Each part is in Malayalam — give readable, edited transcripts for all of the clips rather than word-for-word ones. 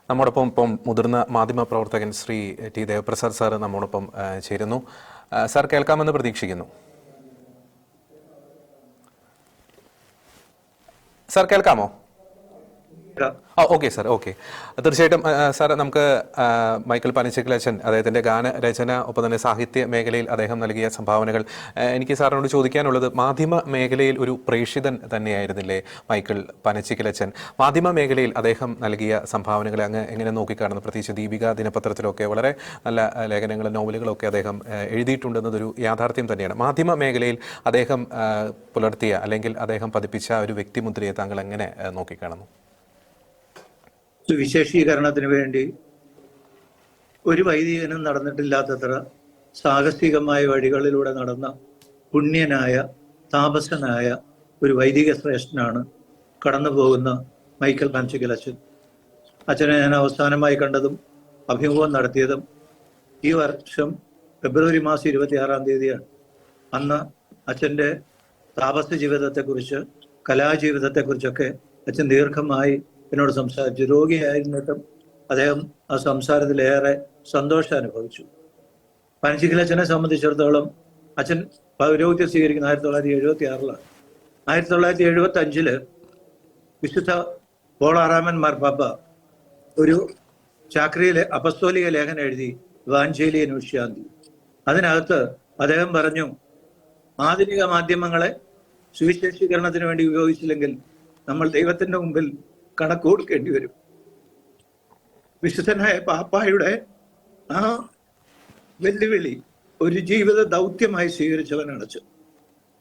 നമ്മോടൊപ്പം ഇപ്പം മുതിർന്ന മാധ്യമ പ്രവർത്തകൻ ശ്രീ ടി ദേവപ്രസാദ് സാർ നമ്മോടൊപ്പം ചേരുന്നു. സാർ കേൾക്കാമെന്ന് പ്രതീക്ഷിക്കുന്നു. സാർ കേൾക്കാമോ? Okay sir, okay. തീർച്ചയായിട്ടും സാർ, നമുക്ക് മൈക്കിൾ പനച്ചിക്കലച്ചൻ അദ്ദേഹത്തിൻ്റെ ഗാനരചന ഒപ്പം തന്നെ സാഹിത്യ മേഖലയിൽ അദ്ദേഹം നൽകിയ സംഭാവനകൾ, എനിക്ക് സാറിനോട് ചോദിക്കാനുള്ളത്, മാധ്യമ മേഖലയിൽ ഒരു പ്രേക്ഷിതൻ തന്നെയായിരുന്നില്ലേ മൈക്കിൾ പനച്ചിക്കലച്ചൻ? മാധ്യമ മേഖലയിൽ അദ്ദേഹം നൽകിയ സംഭാവനകളെ അങ്ങ് എങ്ങനെ നോക്കിക്കാണുന്നു? പ്രത്യേകിച്ച് ദീപിക ദിനപത്രത്തിലൊക്കെ വളരെ നല്ല ലേഖനങ്ങളും നോവലുകളൊക്കെ അദ്ദേഹം എഴുതിയിട്ടുണ്ടെന്നതൊരു യാഥാർത്ഥ്യം തന്നെയാണ്. മാധ്യമ മേഖലയിൽ അദ്ദേഹം പുലർത്തിയ അല്ലെങ്കിൽ അദ്ദേഹം പതിപ്പിച്ച ഒരു വ്യക്തിമുദ്രയെ താങ്കൾ എങ്ങനെ നോക്കിക്കാണുന്നു? സുവിശേഷീകരണത്തിന് വേണ്ടി ഒരു വൈദികനും നടന്നിട്ടില്ലാത്തത്ര സാഹസികമായ വഴികളിലൂടെ നടന്ന പുണ്യനായ താപസനായ ഒരു വൈദിക ശ്രേഷ്ഠനാണ് കടന്നു പോകുന്ന മൈക്കിൾ പനച്ചിക്കലച്ചൻ. അച്ഛനെ ഞാൻ അവസാനമായി കണ്ടതും അഭിമുഖം നടത്തിയതും ഈ വർഷം ഫെബ്രുവരി മാസം 26-ാം തീയതിയാണ്. അന്ന് അച്ഛൻ്റെ താപസ ജീവിതത്തെക്കുറിച്ച്, കലാജീവിതത്തെക്കുറിച്ചൊക്കെ അച്ഛൻ ദീർഘമായി എന്നോട് സംസാരിച്ചു. രോഗിയായിരുന്നിട്ടും അദ്ദേഹം ആ സംസാരത്തിലേറെ സന്തോഷം അനുഭവിച്ചു. പനച്ചിക്കലച്ചനെ സംബന്ധിച്ചിടത്തോളം അച്ഛൻ പൗരോഹിത്യം സ്വീകരിക്കുന്ന 1976-ലാണ്. 1975 വിശുദ്ധ പോൾ ആറാമൻ മാർപ്പാപ്പ ഒരു ചാക്രിയിലെ അപ്പസ്തോലിക ലേഖനം എഴുതി, ഇവാഞ്ചേലിയ നൂഷ്യാന്തി. അതിനകത്ത് അദ്ദേഹം പറഞ്ഞു, ആധുനിക മാധ്യമങ്ങളെ സുവിശേഷീകരണത്തിന് വേണ്ടി ഉപയോഗിച്ചില്ലെങ്കിൽ നമ്മൾ ദൈവത്തിന്റെ മുമ്പിൽ കണക്ക് കൊടുക്കേണ്ടി വരും. വിശുദ്ധനായ പാപ്പായുടെ ആ വെല്ലുവിളി ഒരു ജീവിത ദൗത്യമായി സ്വീകരിച്ചവനാണ് അച്ഛൻ.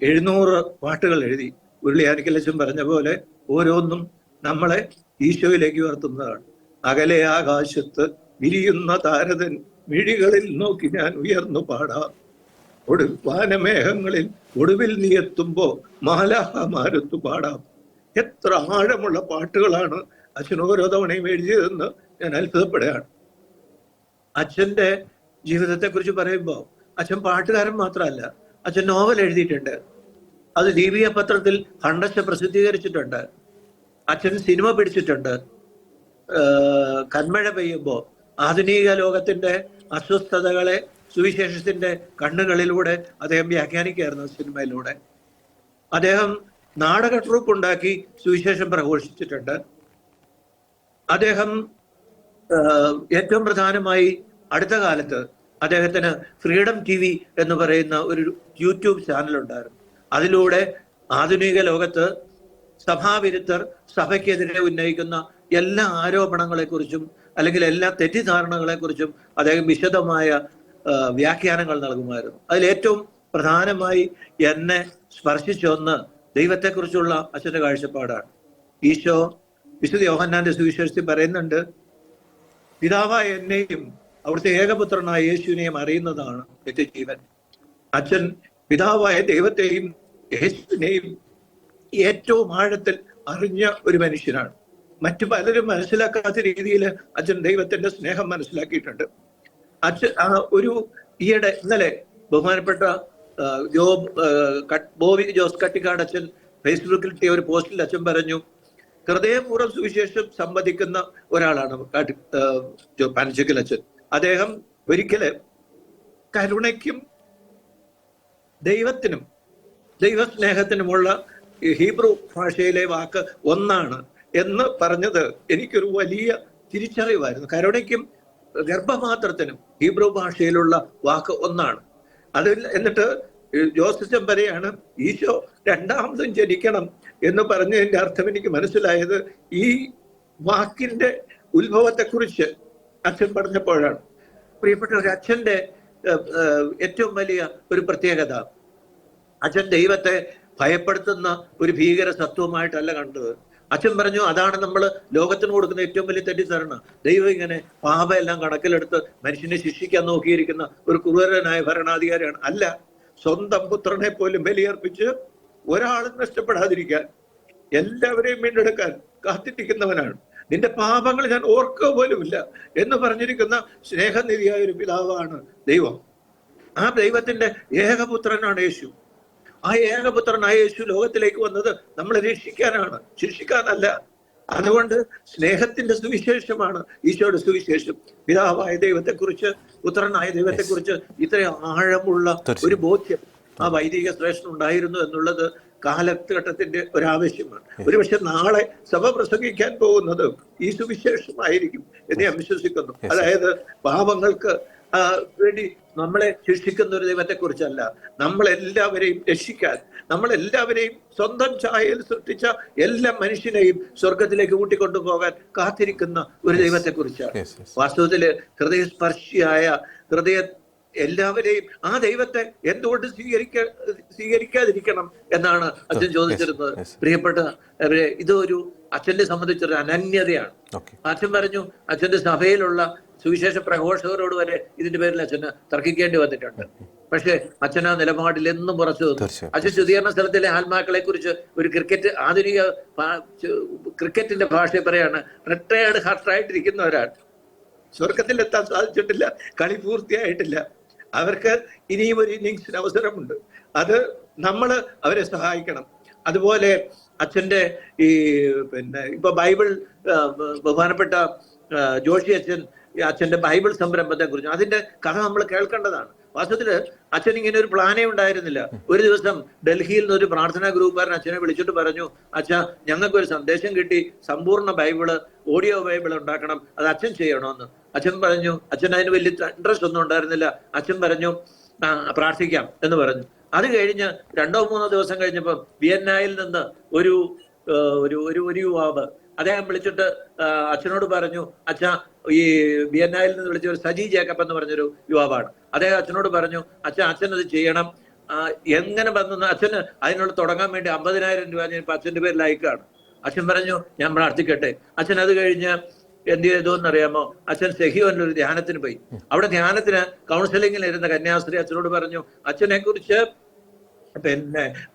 700 പാട്ടുകൾ എഴുതി. ഉരുളിയാനിക്കലച്ചൻ പറഞ്ഞ പോലെ ഓരോന്നും നമ്മളെ ഈശോയിലേക്ക് ഉയർത്തുന്നതാണ്. അകലെ ആകാശത്ത് വിരിയുന്ന താരതൻ മിഴികളിൽ നോക്കി ഞാൻ ഉയർന്നു പാടാം, വാനമേഘങ്ങളിൽ ഒടുവിൽ നീ എത്തുമ്പോ മാലാഹമാരത്തു പാടാം. എത്ര ആഴമുള്ള പാട്ടുകളാണ് അച്ഛൻ ഓരോ തവണയും എഴുതിയതെന്ന് ഞാൻ അത്ഭുതപ്പെടുകയാണ്. അച്ഛൻ്റെ ജീവിതത്തെക്കുറിച്ച് പറയുമ്പോൾ അച്ഛൻ പാട്ടുകാരൻ മാത്രമല്ല, അച്ഛൻ നോവൽ എഴുതിയിട്ടുണ്ട്. അത് ദീപിക പത്രത്തിൽ ഖണ്ഡശ പ്രസിദ്ധീകരിച്ചിട്ടുണ്ട്. അച്ഛൻ സിനിമ പിടിച്ചിട്ടുണ്ട്. കന്മഴ പെയ്യുമ്പോൾ ആധുനിക ലോകത്തിന്റെ അസ്വസ്ഥതകളെ സുവിശേഷത്തിന്റെ കണ്ണുകളിലൂടെ അദ്ദേഹം വ്യാഖ്യാനിക്കുകയായിരുന്നു സിനിമയിലൂടെ. അദ്ദേഹം നാടക ട്രൂപ്പ് ഉണ്ടാക്കി സുവിശേഷം പ്രഘോഷിച്ചിട്ടുണ്ട്. അദ്ദേഹം ഏറ്റവും പ്രധാനമായി അടുത്ത കാലത്ത് അദ്ദേഹത്തിന് ഫ്രീഡം TV എന്ന് പറയുന്ന ഒരു യൂട്യൂബ് ചാനൽ ഉണ്ടായിരുന്നു. അതിലൂടെ ആധുനിക ലോകത്ത് സഭാവിരുദ്ധർ സഭയ്ക്കെതിരെ ഉന്നയിക്കുന്ന എല്ലാ ആരോപണങ്ങളെക്കുറിച്ചും അല്ലെങ്കിൽ എല്ലാ തെറ്റിദ്ധാരണകളെക്കുറിച്ചും അദ്ദേഹം വിശദമായ വ്യാഖ്യാനങ്ങൾ നൽകുമായിരുന്നു. അതിലേറ്റവും പ്രധാനമായി എന്നെ സ്പർശിച്ചൊന്ന് ദൈവത്തെക്കുറിച്ചുള്ള അച്ഛൻ്റെ കാഴ്ചപ്പാടാണ്. ഈശോ വിശുദ്ധ യോഹന്നാന്റെ സുവിശേഷത്തിൽ പറയുന്നുണ്ട്, പിതാവായ എന്നെയും അവിടുത്തെ ഏകപുത്രനായ യേശുവിനെയും അറിയുന്നതാണ് നിത്യജീവൻ. അച്ഛൻ പിതാവായ ദൈവത്തെയും യേശുവിനെയും ഏറ്റവും ആഴത്തിൽ അറിഞ്ഞ ഒരു മനുഷ്യനാണ്. മറ്റു പലരും മനസ്സിലാക്കാത്ത രീതിയിൽ അച്ഛൻ ദൈവത്തിന്റെ സ്നേഹം മനസ്സിലാക്കിയിട്ടുണ്ട്. അച്ഛൻ ഈയിടെ ഇന്നലെ ബഹുമാനപ്പെട്ട ബോബി ജോസ് കട്ടിക്കാട് അച്ഛൻ ഫേസ്ബുക്കിൽ ഇട്ടിയ ഒരു പോസ്റ്റിൽ അച്ഛൻ പറഞ്ഞു, ഹൃദയപൂർവ്വം സുവിശേഷം സംവദിക്കുന്ന ഒരാളാണ് പനച്ചിക്കൽ അച്ഛൻ. അദ്ദേഹം ഒരിക്കല് കരുണയ്ക്കും ദൈവത്തിനും ദൈവസ്നേഹത്തിനുമുള്ള ഹീബ്രു ഭാഷയിലെ വാക്ക് ഒന്നാണ് എന്ന് പറഞ്ഞത് എനിക്കൊരു വലിയ തിരിച്ചറിവായിരുന്നു. കരുണയ്ക്കും ഗർഭപാത്രത്തിനും ഹീബ്രു ഭാഷയിലുള്ള വാക്ക് ഒന്നാണ്. എന്നിട്ട് ജോസച്ചൻ പറയാണ്, ഈശോ രണ്ടാമതും ജനിക്കണം എന്ന് പറഞ്ഞതിന്റെ അർത്ഥം എനിക്ക് മനസ്സിലായത് ഈ വാക്കിന്റെ ഉത്ഭവത്തെക്കുറിച്ച് അച്ഛൻ പറഞ്ഞപ്പോഴാണ്. പ്രിയപ്പെട്ട ഒരു അച്ഛന്റെ ഏറ്റവും വലിയ ഒരു പ്രത്യേകത, അച്ഛൻ ദൈവത്തെ ഭയപ്പെടുത്തുന്ന ഒരു ഭീകര സത്വമായിട്ടല്ല കണ്ടത്. അച്ഛൻ പറഞ്ഞു, അതാണ് നമ്മൾ ലോകത്തിന് കൊടുക്കുന്ന ഏറ്റവും വലിയ തെറ്റിദ്ധാരണ. ദൈവം ഇങ്ങനെ പാപം എല്ലാം കണക്കിലെടുത്ത് മനുഷ്യനെ ശിക്ഷിക്കാൻ നോക്കിയിരിക്കുന്ന ഒരു ക്രൂരനായ ഭരണാധികാരിയാണ്. അല്ല, സ്വന്തം പുത്രനെ പോലും ബലിയർപ്പിച്ച് ഒരാളും നഷ്ടപ്പെടാതിരിക്കാൻ, എല്ലാവരെയും വീണ്ടെടുക്കാൻ കാത്തിരിക്കുന്നവനാണ്. നിന്റെ പാപങ്ങൾ ഞാൻ ഓർക്കുക പോലുമില്ല എന്ന് പറഞ്ഞിരിക്കുന്ന സ്നേഹനിധിയായ ഒരു പിതാവാണ് ദൈവം. ആ ദൈവത്തിന്റെ ഏകപുത്രനാണ് യേശു. ആ ഏകപുത്രനായ യേശു ലോകത്തിലേക്ക് വന്നത് നമ്മളെ രക്ഷിക്കാനാണ്, ശിക്ഷിക്കാനല്ല. അതുകൊണ്ട് സ്നേഹത്തിന്റെ സുവിശേഷമാണ് ഈശോയുടെ സുവിശേഷം. പിതാവായ ദൈവത്തെക്കുറിച്ച്, പുത്രനായ ദൈവത്തെക്കുറിച്ച് ഇത്രയും ആഴമുള്ള ഒരു ബോധ്യം ആ വൈദിക ശ്രേഷ്ഠൻ ഉണ്ടായിരുന്നു എന്നുള്ളത് കാലഘട്ടത്തിന്റെ ഒരാവശ്യമാണ്. ഒരുപക്ഷെ നാളെ സഭ പ്രസംഗിക്കാൻ പോകുന്നത് ഈ സുവിശേഷമായിരിക്കും എന്ന് ഞാൻ വിശ്വസിക്കുന്നു. അതായത് പാപങ്ങൾക്ക് വേണ്ടി നമ്മളെ ശിക്ഷിക്കുന്ന ഒരു ദൈവത്തെ കുറിച്ചല്ല, നമ്മളെല്ലാവരെയും രക്ഷിക്കാൻ, നമ്മളെല്ലാവരെയും സ്വന്തം ഛായയിൽ സൃഷ്ടിച്ച എല്ലാ മനുഷ്യനെയും സ്വർഗത്തിലേക്ക് കൂട്ടിക്കൊണ്ടുപോകാൻ കാത്തിരിക്കുന്ന ഒരു ദൈവത്തെ കുറിച്ചാണ്. വാസ്തവത്തില് ഹൃദയസ്പർശിയായ എല്ലാവരെയും ആ ദൈവത്തെ എന്തുകൊണ്ട് സ്വീകരിക്കാതിരിക്കണം എന്നാണ് അച്ഛൻ ചോദിച്ചിരുന്നത്. പ്രിയപ്പെട്ട ഇതൊരു അച്ഛനെ സംബന്ധിച്ചൊരു അനന്യതയാണ്. അച്ഛൻ പറഞ്ഞു, അച്ഛന്റെ സഭയിലുള്ള സുവിശേഷ പ്രഘോഷകരോട് വരെ ഇതിന്റെ പേരിൽ അച്ഛന് തർക്കിക്കേണ്ടി വന്നിട്ടുണ്ട്. പക്ഷെ അച്ഛൻ ആ നിലപാടിൽ എന്നും പുറത്തു വന്നു. അച്ഛൻ ശുദ്ധീകരണ സ്ഥലത്തിലെ ആത്മാക്കളെ കുറിച്ച് ഒരു ആധുനിക ക്രിക്കറ്റിന്റെ ഭാഷയെ പറയാണ്, റിട്ടയേർഡ് ഹർട്ടായിട്ടിരിക്കുന്നവരാണ്. സ്വർഗത്തിലെത്താൻ സാധിച്ചിട്ടില്ല, കളി പൂർത്തിയായിട്ടില്ല, അവർക്ക് ഇനിയും ഒരു ഇന്നിങ്സിന് അവസരമുണ്ട്. അത് നമ്മൾ അവരെ സഹായിക്കണം. അതുപോലെ അച്ഛന്റെ ഈ ഇപ്പൊ ബൈബിൾ ബഹുമാനപ്പെട്ട ജോഷി അച്ഛന്റെ ബൈബിൾ സംരംഭത്തെ കുറിച്ച് അതിന്റെ കഥ നമ്മൾ കേൾക്കേണ്ടതാണ്. വാസ്തവത്തില് അച്ഛൻ ഇങ്ങനെ ഒരു പ്ലാനേ ഉണ്ടായിരുന്നില്ല. ഒരു ദിവസം ഡൽഹിയിൽ നിന്ന് ഒരു പ്രാർത്ഥനാ ഗ്രൂപ്പുകാരൻ അച്ഛനെ വിളിച്ചിട്ട് പറഞ്ഞു, അച്ഛാ ഞങ്ങൾക്കൊരു സന്ദേശം കിട്ടി, സമ്പൂർണ്ണ ബൈബിള്, ഓഡിയോ ബൈബിൾ ഉണ്ടാക്കണം, അത് അച്ഛൻ ചെയ്യണമെന്ന്. അച്ഛൻ പറഞ്ഞു, അച്ഛൻ അതിന് വലിയ ഇൻട്രസ്റ്റ് ഒന്നും ഉണ്ടായിരുന്നില്ല. അച്ഛൻ പറഞ്ഞു പ്രാർത്ഥിക്കാം എന്ന് പറഞ്ഞു. അത് കഴിഞ്ഞ് 2-3 ദിവസം കഴിഞ്ഞപ്പോൾ വിയന്നയിൽ നിന്ന് ഒരു യുവാവ് അദ്ദേഹം വിളിച്ചിട്ട് അച്ഛനോട് പറഞ്ഞു, അച്ഛാ ഈ വിയന്നയിൽ നിന്ന് വിളിച്ച ഒരു സജി ജേക്കബ് എന്ന് പറഞ്ഞൊരു യുവാവാണ്. അദ്ദേഹം അച്ഛനോട് പറഞ്ഞു, അച്ഛൻ അത് ചെയ്യണം. എങ്ങനെ വന്നെന്ന് അച്ഛന് അതിനോട് തുടങ്ങാൻ വേണ്ടി 50,000 രൂപ ഞാൻ ഇപ്പൊ അച്ഛന്റെ പേരിൽ അയക്കുകയാണ്. അച്ഛൻ പറഞ്ഞു, ഞാൻ പ്രാർത്ഥിക്കട്ടെ. അച്ഛൻ അത് കഴിഞ്ഞ് എന്ത് ചെയ്തോന്നറിയാമോ? അച്ഛൻ സെഹിയോനിൽ ഒരു ധ്യാനത്തിന് പോയി. അവിടെ ധ്യാനത്തിന് കൗൺസിലിംഗിൽ ഇരുന്ന കന്യാസ്ത്രീ അച്ഛനോട് പറഞ്ഞു, അച്ഛനെ കുറിച്ച്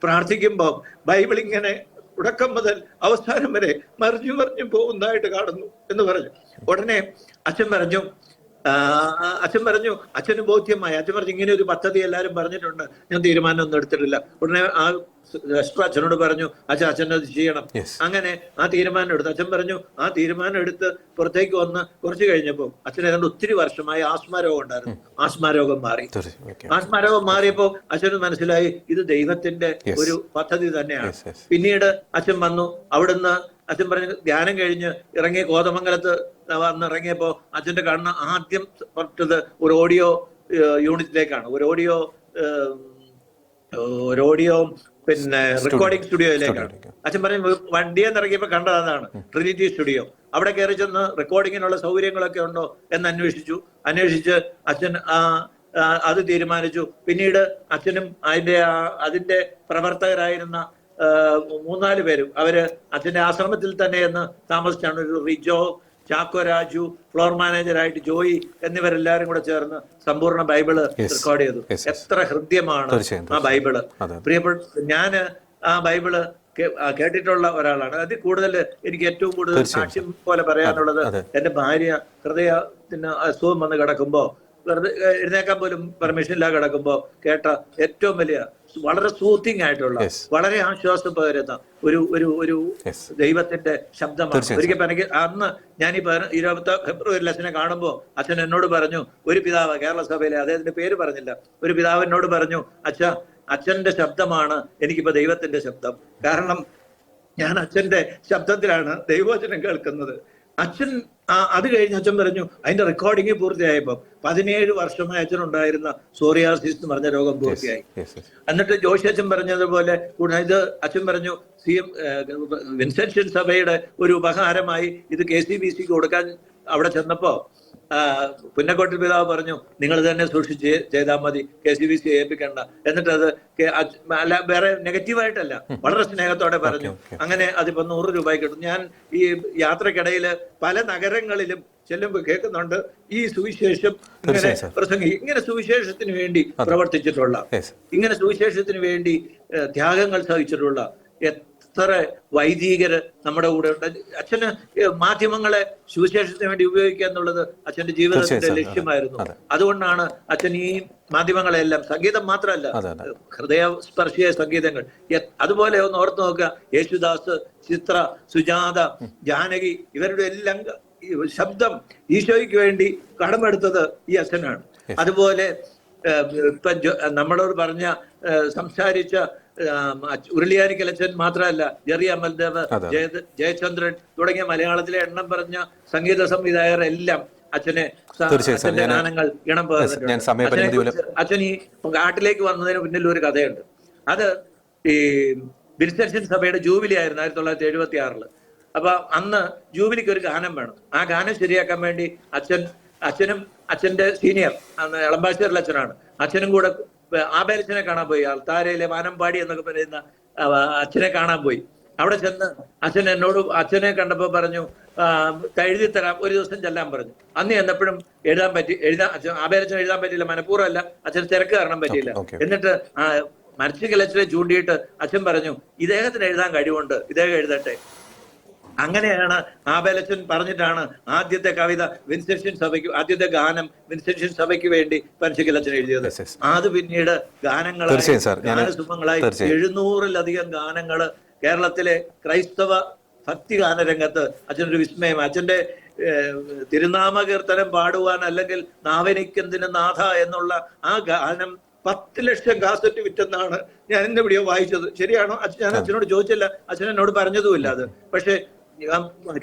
പ്രാർത്ഥിക്കുമ്പോ ബൈബിൾ ഇങ്ങനെ തുടക്കം മുതൽ അവസാനം വരെ മറിഞ്ഞു പോകുന്നതായിട്ട് കാണുന്നു എന്ന് പറഞ്ഞു. ഉടനെ അച്ഛൻ പറഞ്ഞു അച്ഛന് ബോധ്യമായി. അച്ഛൻ പറഞ്ഞു, ഇങ്ങനെ ഒരു പദ്ധതി എല്ലാവരും പറഞ്ഞിട്ടുണ്ട്, ഞാൻ തീരുമാനം ഒന്നും എടുത്തിട്ടില്ല. ഉടനെ ആ അച്ഛനോട് പറഞ്ഞു, അച്ഛൻ അത് ചെയ്യണം. അങ്ങനെ ആ തീരുമാനം എടുത്തു. അച്ഛൻ പറഞ്ഞു, ആ തീരുമാനം എടുത്ത് പുറത്തേക്ക് വന്ന് കുറച്ച് കഴിഞ്ഞപ്പോൾ അച്ഛൻ ഏതാണ്ട് ഒത്തിരി വർഷമായി ആസ്മാരോഗം ഉണ്ടായിരുന്നു. ആസ്മാരോഗം മാറി. ആസ്മാരോഗം മാറിയപ്പോ അച്ഛന് മനസ്സിലായി ഇത് ദൈവത്തിന്റെ ഒരു പദ്ധതി തന്നെയാണ്. പിന്നീട് അച്ഛൻ വന്നു. അവിടുന്ന് അച്ഛൻ പറഞ്ഞു, ധ്യാനം കഴിഞ്ഞ് ഇറങ്ങി കോതമംഗലത്ത് വന്നിറങ്ങിയപ്പോ അച്ഛന്റെ കണ്ണ് ആദ്യം പറഞ്ഞത് ഒരു ഓഡിയോ യൂണിറ്റിലേക്കാണ്. ഒരു ഓഡിയോ റെക്കോർഡിംഗ് സ്റ്റുഡിയോയിലേക്കാണ്. അച്ഛൻ പറഞ്ഞു, വണ്ടിയെന്ന് ഇറങ്ങിയപ്പോ കണ്ടതാണ് ട്രിനിറ്റി സ്റ്റുഡിയോ. അവിടെ കയറി ചെന്ന് റെക്കോർഡിങ്ങിനുള്ള സൗകര്യങ്ങളൊക്കെ ഉണ്ടോ എന്ന് അന്വേഷിച്ച് അച്ഛൻ അത് തീരുമാനിച്ചു. പിന്നീട് അച്ഛനും അതിന്റെ പ്രവർത്തകരായിരുന്ന 3-4 പേരും അവര് അച്ഛന്റെ ആശ്രമത്തിൽ തന്നെ എന്ന് താമസിച്ചാണ്. ഒരു റിജോ, ചാക്കോ രാജു, ഫ്ലോർ മാനേജറായിട്ട് ജോയി എന്നിവരെല്ലാരും കൂടെ ചേർന്ന് സമ്പൂർണ്ണ ബൈബിള് റെക്കോർഡ് ചെയ്തു. എത്ര ഹൃദ്യമാണ് ആ ബൈബിള്. പ്രിയപ്പെട്ട ഞാന് ആ ബൈബിള് കേട്ടിട്ടുള്ള ഒരാളാണ്. അതിൽ കൂടുതൽ എനിക്ക് ഏറ്റവും കൂടുതൽ സാക്ഷ്യം പോലെ പറയാനുള്ളത്, എന്റെ ഭാര്യ ഹൃദയത്തിന് അസുഖം വന്ന് കിടക്കുമ്പോ, വെറുതെ എഴുന്നേക്കാൻ പോലും പെർമിഷൻ ഇല്ലാതെ കിടക്കുമ്പോ കേട്ട ഏറ്റവും വലിയ വളരെ സൂത്തിങ് ആയിട്ടുള്ള, വളരെ ആശ്വാസം പകരുന്ന ഒരു ദൈവത്തിന്റെ ശബ്ദമാണ്. ഒരിക്കൽ അന്ന് ഞാൻ ഈ 20 ഫെബ്രുവരിയിൽ അച്ഛനെ കാണുമ്പോൾ അച്ഛൻ എന്നോട് പറഞ്ഞു, ഒരു പിതാവ് കേരള സഭയിലെ, അദ്ദേഹത്തിന്റെ പേര് പറഞ്ഞില്ല, ഒരു പിതാവ് എന്നോട് പറഞ്ഞു, അച്ഛന്റെ ശബ്ദമാണ് എനിക്കിപ്പോ ദൈവത്തിന്റെ ശബ്ദം. കാരണം ഞാൻ അച്ഛന്റെ ശബ്ദത്തിലാണ് ദൈവവചനം കേൾക്കുന്നത്. അച്ഛൻ അത് കഴിഞ്ഞ് അച്ഛൻ പറഞ്ഞു, അതിന്റെ റെക്കോർഡിങ് പൂർത്തിയായപ്പോ 17 വർഷമായി അച്ഛനുണ്ടായിരുന്ന സോറിയാസിസ് എന്ന് പറഞ്ഞ രോഗം പൂർത്തിയായി. എന്നിട്ട് ജോഷി അച്ഛൻ പറഞ്ഞതുപോലെ ഇത് അച്ഛൻ പറഞ്ഞു, വിൻസെൻഷ്യൻ സഭയുടെ ഒരു ഉപഹാരമായി ഇത് KCBCക്ക് കൊടുക്കാൻ അവിടെ ചെന്നപ്പോ പുന്നക്കോട്ടിൽ പിതാവ് പറഞ്ഞു, നിങ്ങൾ തന്നെ സൂക്ഷിച്ച് ചെയ്താൽ മതി, KCBC ഏൽപ്പിക്കണ്ട. എന്നിട്ട് അത് വേറെ നെഗറ്റീവായിട്ടല്ല, വളരെ സ്നേഹത്തോടെ പറഞ്ഞു. അങ്ങനെ അതിപ്പോ 100 രൂപയ്ക്ക് കിട്ടും. ഞാൻ ഈ യാത്രക്കിടയില് പല നഗരങ്ങളിലും ചെല്ലുമ്പോൾ കേൾക്കുന്നുണ്ട് ഈ സുവിശേഷം ഇങ്ങനെ സുവിശേഷത്തിന് വേണ്ടി പ്രവർത്തിച്ചിട്ടുള്ള, ഇങ്ങനെ സുവിശേഷത്തിന് വേണ്ടി ത്യാഗങ്ങൾ സഹിച്ചിട്ടുള്ള എത്ര വൈദികര് നമ്മുടെ കൂടെ ഉണ്ട്. അച്ഛന് മാധ്യമങ്ങളെ സുവിശേഷത്തിന് വേണ്ടി ഉപയോഗിക്കുക എന്നുള്ളത് അച്ഛന്റെ ജീവിതത്തിന്റെ ലക്ഷ്യമായിരുന്നു. അതുകൊണ്ടാണ് അച്ഛൻ ഈ മാധ്യമങ്ങളെല്ലാം സംഗീതം മാത്രമല്ല, ഹൃദയസ്പർശിയ സംഗീതങ്ങൾ. അതുപോലെ ഒന്ന് ഓർത്ത് നോക്കുക, യേശുദാസ്, ചിത്ര, സുജാത, ജാനകി, ഇവരുടെ എല്ലാം ശബ്ദം ഈശോയ്ക്ക് വേണ്ടി കടമെടുത്തത് ഈ അച്ഛനാണ്. അതുപോലെ ഇപ്പൊ നമ്മളോട് പറഞ്ഞ സംസാരിച്ച ഉരുളിയാനിക്കൽ അച്ഛൻ മാത്രമല്ല, ജെറി അമൽദേവ്, ജയചന്ദ്രൻ തുടങ്ങിയ മലയാളത്തിലെ എണ്ണം പറഞ്ഞ സംഗീത സംവിധായകർ എല്ലാം അച്ഛനെ ഗാനങ്ങൾ ഇണം പകർന്നിട്ടുണ്ട്. അച്ഛൻ ഈ നാട്ടിലേക്ക് വന്നതിന് പിന്നിൽ ഒരു കഥയുണ്ട്. അത് ഈ ബിൽസെഷൻ സഭയുടെ ജൂബിലി ആയിരുന്നു 1976. അപ്പൊ അന്ന് ജൂബിലിക്ക് ഒരു ഗാനം വേണം. ആ ഗാനം ശരിയാക്കാൻ വേണ്ടി അച്ഛനും അച്ഛന്റെ സീനിയർ എളമ്പാശ്ശേരിൽ അച്ഛനാണ്, അച്ഛനും കൂടെ ആബേലച്ചനെ കാണാൻ പോയി. അൾത്താരയിലെ വാനമ്പാടി എന്നൊക്കെ പറയുന്ന അച്ഛനെ കാണാൻ പോയി. അവിടെ ചെന്ന് അച്ഛനെ കണ്ടപ്പോ പറഞ്ഞു, എഴുതി തരാം, ഒരു ദിവസം ചെല്ലാൻ പറഞ്ഞു. അന്ന് ചെന്നപ്പോഴും ആബേലച്ചൻ എഴുതാൻ പറ്റിയില്ല, മനഃപൂർവ്വമല്ല, അച്ഛൻ തിരക്ക് കാരണം പറ്റിയില്ല. എന്നിട്ട് മരച്ചിക്കലച്ചനെ ചൂണ്ടിയിട്ട് അച്ഛൻ പറഞ്ഞു, ഇദ്ദേഹത്തിന് എഴുതാൻ കഴിവുണ്ട്, ഇദ്ദേഹം എഴുതട്ടെ. അങ്ങനെയാണ് ആബേലച്ചൻ പറഞ്ഞിട്ടാണ് ആദ്യത്തെ കവിത വിൻസെൻഷൻ സഭയ്ക്ക്, ആദ്യത്തെ ഗാനം വിൻസെൻഷൻ സഭയ്ക്ക് വേണ്ടി പനച്ചിക്കലച്ചൻ എഴുതിയത്. അത് പിന്നീട് ഗാനങ്ങളായി, ഗാനസുമങ്ങളായി 700-ലധികം ഗാനങ്ങള് കേരളത്തിലെ ക്രൈസ്തവ ഭക്തി ഗാനരംഗത്ത് അച്ഛനൊരു വിസ്മയം. അച്ഛന്റെ തിരുനാമകീർത്തനം പാടുവാൻ, അല്ലെങ്കിൽ നാവനിക്കെന്തിന് നാഥ എന്നുള്ള ആ ഗാനം 10 ലക്ഷം കാസറ്റ് വിറ്റെന്നാണ് ഞാൻ എന്റെ വീഡിയോ വായിച്ചത്. ശരിയാണോ? ഞാൻ അച്ഛനോട് ചോദിച്ചില്ല, അച്ഛൻ എന്നോട് പറഞ്ഞതുമില്ല അത്. പക്ഷെ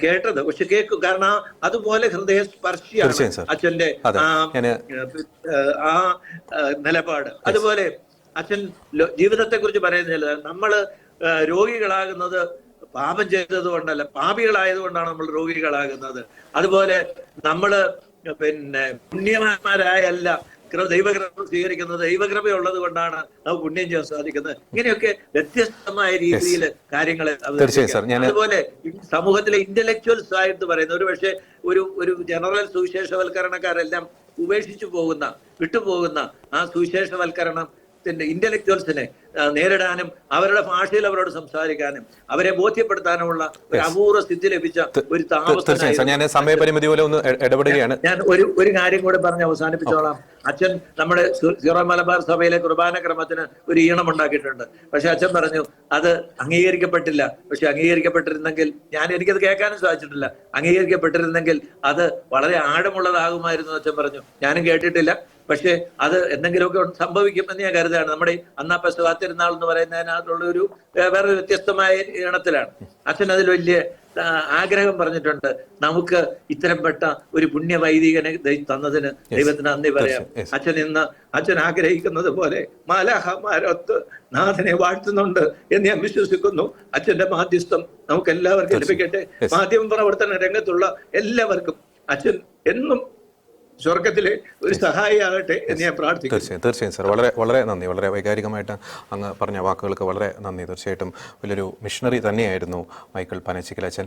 കേട്ടത്, പക്ഷെ കേൾക്കും, കാരണം അതുപോലെ ഹൃദയസ്പർശിയാണ് അച്ഛന്റെ ആ നിലപാട്. അതുപോലെ അച്ഛൻ ജീവിതത്തെ കുറിച്ച് പറയുന്നില്ല, നമ്മള് രോഗികളാകുന്നത് പാപം ചെയ്തത് കൊണ്ടല്ല, പാപികളായതുകൊണ്ടാണ് നമ്മൾ രോഗികളാകുന്നത്. അതുപോലെ നമ്മള് പുണ്യവാന്മാരായല്ല ദൈവകൃപ സ്വീകരിക്കുന്നത്, ദൈവകൃപയുള്ളത് കൊണ്ടാണ് നമുക്ക് പുണ്യം ചെയ്യാൻ സാധിക്കുന്നത്. ഇങ്ങനെയൊക്കെ വ്യത്യസ്തമായ രീതിയിൽ കാര്യങ്ങളെ അതുപോലെ സമൂഹത്തിലെ ഇന്റലക്ച്വൽസ് ആയിട്ട് പറയുന്ന, ഒരു പക്ഷേ ഒരു ജനറൽ സുവിശേഷവൽക്കരണക്കാരെല്ലാം ഉപേക്ഷിച്ചു പോകുന്ന, വിട്ടുപോകുന്ന ആ സുവിശേഷവൽക്കരണം ഇന്റലക്ച്വൽസിനെ നേരിടാനും അവരുടെ ഭാഷയിൽ അവരോട് സംസാരിക്കാനും അവരെ ബോധ്യപ്പെടുത്താനുമുള്ള ഒരു അപൂർവ സ്ഥിതി ലഭിച്ച ഒരു സമയപരിമിതി പോലെ ഒന്ന് ഇടപെടുകയാണ്. ഞാൻ ഒരു കാര്യം കൂടെ പറഞ്ഞ് അവസാനിപ്പിച്ചോളാം. അച്ഛൻ നമ്മുടെ സീറോ മലബാർ സഭയിലെ കുർബാന ക്രമത്തിന് ഒരു ഈണം ഉണ്ടാക്കിയിട്ടുണ്ട്. പക്ഷെ അച്ഛൻ പറഞ്ഞു അത് അംഗീകരിക്കപ്പെട്ടില്ല. പക്ഷെ അംഗീകരിക്കപ്പെട്ടിരുന്നെങ്കിൽ, എനിക്കത് കേൾക്കാനും സാധിച്ചിട്ടില്ല, അംഗീകരിക്കപ്പെട്ടിരുന്നെങ്കിൽ അത് വളരെ ആഴമുള്ളതാകുമായിരുന്നു അച്ഛൻ പറഞ്ഞു. ഞാനും കേട്ടിട്ടില്ല, പക്ഷെ അത് എന്തെങ്കിലുമൊക്കെ സംഭവിക്കും എന്ന് ഞാൻ കരുതാണ്. നമ്മുടെ അന്നാ തിരുനാൾ എന്ന് പറയുന്നതിനകത്തുള്ള ഒരു വേറെ വ്യത്യസ്തമായ ഇനത്തിലാണ്. അച്ഛൻ അതിൽ വലിയ ആഗ്രഹം പറഞ്ഞിട്ടുണ്ട്. നമുക്ക് ഇത്തരംപ്പെട്ട ഒരു പുണ്യവൈദികനെ തന്നതിന് ദൈവത്തിന് നന്ദി പറയാം. അച്ഛൻ ആഗ്രഹിക്കുന്നത് പോലെ മാലാഖമാരൊത്ത് നാഥനെ വാഴ്ത്തുന്നുണ്ട് എന്ന് ഞാൻ വിശ്വസിക്കുന്നു. അച്ഛന്റെ മാധ്യസ്ഥം നമുക്ക് എല്ലാവർക്കും ലഭിക്കട്ടെ. മാധ്യമ പ്രവർത്തന രംഗത്തുള്ള എല്ലാവർക്കും അച്ഛൻ എന്നും സ്വർഗത്തിലെ ഒരു സഹായിയാകട്ടെ എന്ന് ഞാൻ പ്രാർത്ഥിക്കുന്നു. തീർച്ചയായും സർ, വളരെ വളരെ നന്ദി. വളരെ വൈകാരികമായിട്ട് അങ്ങ് പറഞ്ഞ വാക്കുകൾക്ക് വളരെ നന്ദി. തീർച്ചയായിട്ടും വലിയൊരു മിഷണറി തന്നെയായിരുന്നു മൈക്കിൾ പനച്ചിക്കൽ അച്ഛൻ.